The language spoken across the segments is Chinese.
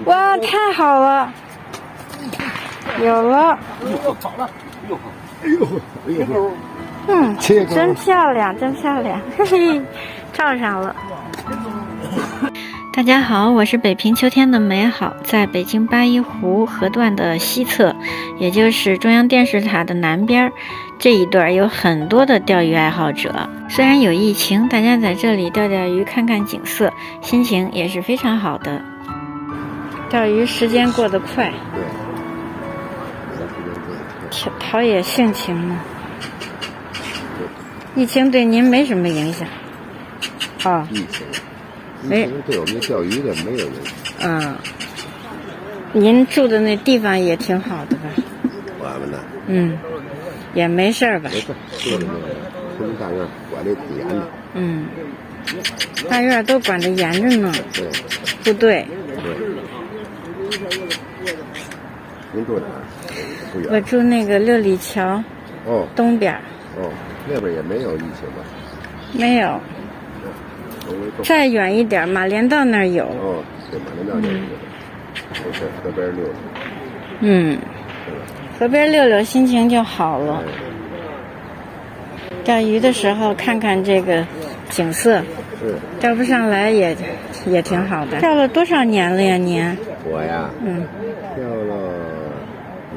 哇，太好了，有了。哎呦，嗯，真漂亮，真漂亮，嘿嘿，照上了。大家好，我是北平秋天的美好，在北京八一湖河段的西侧，也就是中央电视塔的南边，这一段有很多的钓鱼爱好者。虽然有疫情，大家在这里钓钓鱼，看看景色，心情也是非常好的。钓鱼时间过得快，陶冶性情嘛。疫情对您没什么影响？哦，疫情对我们钓鱼的没有影响。啊，您住的那地方也挺好的吧？我们呢？嗯，也没事儿吧？没事，住的那个村大院管得挺严的。嗯，大院都管得严着呢。对，不对。您住哪儿？不远。我住那个六里桥。哦。东边。哦，那边也没有疫情吧？没有。再远一点，马连道那儿有。哦，对，马连道那儿有。没事，河边溜溜。嗯。河边溜溜，心情就好了。钓鱼的时候看看这个景色。是。钓不上来也挺好的。钓了多少年了呀，您？我呀。钓了，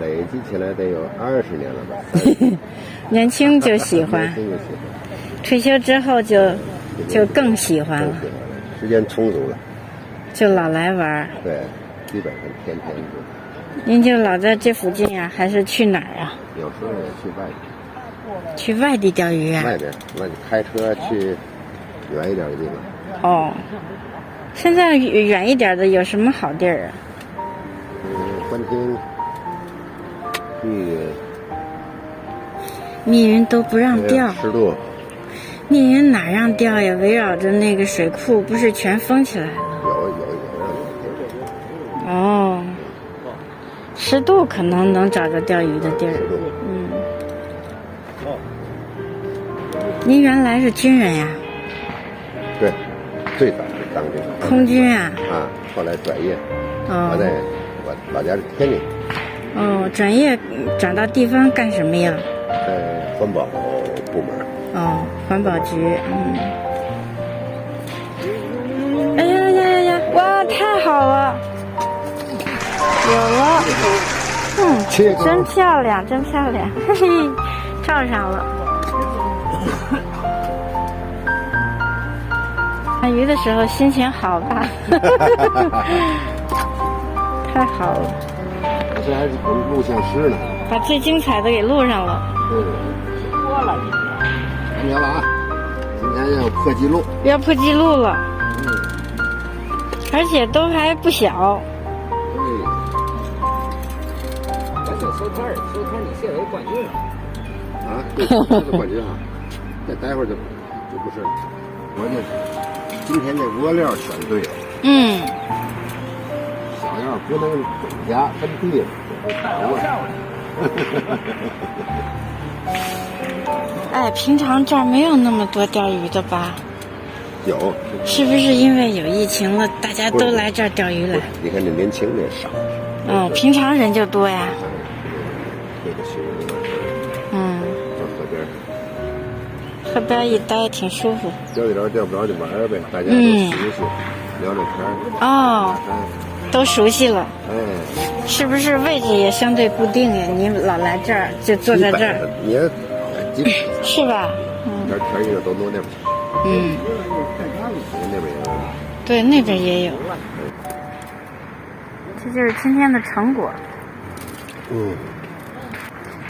累积起来得有20年了吧。年轻就喜欢。年轻就喜欢。退休之后就更喜欢了。时间充足了。就老来玩。对，基本上天天就。您就老在这附近啊，还是去哪儿啊？有时候也去外地。去外地钓鱼啊？外边，开车去远一点的地方。哦，现在远一点的有什么好地儿啊？观天、密云都不让钓。10度。密云哪让钓呀？围绕着那个水库，不是全封起来了？有。哦，10度可能能找着钓鱼的地儿。您原来是军人呀？对，最早是当兵。空军啊？后来转业。我老家是天津。哦，转业转到地方干什么呀？在环保部门。哦，环保局。哎呀！哇，太好了！有了。真漂亮，真漂亮，嘿嘿，照上了。看鱼的时候心情好吧？太好了。我这还是录像师呢。把最精彩的给录上了。多了今天。看见了啊！今天要破纪录。要破纪录了。而且都还不小。收摊你现在冠军了。对，这是冠军啊！再待会儿就不是了。关键是今天这鹅料选对了。小样不能总家分地了，哎，平常这儿没有那么多钓鱼的吧？有。是不是因为有疫情了，大家都来这儿钓鱼来？你看这年轻的少。平常人就多呀。河边一待挺舒服。钓得着钓不着就玩呗，大家都熟悉，聊聊天。都熟悉了。是不是位置也相对固定呀？你老来这儿就坐在这儿。是吧？天一个都挪那边去。那边也有。对，那边也有。这就是今天的成果。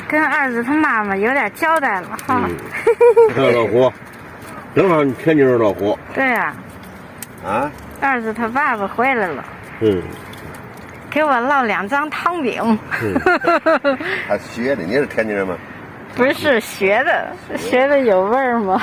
跟二子他妈妈有点交代了哈。老胡，正好天津的老胡。对呀。二子他爸爸回来了。给我烙2张汤饼。他学的，你是天津人吗？不是学的有味儿吗？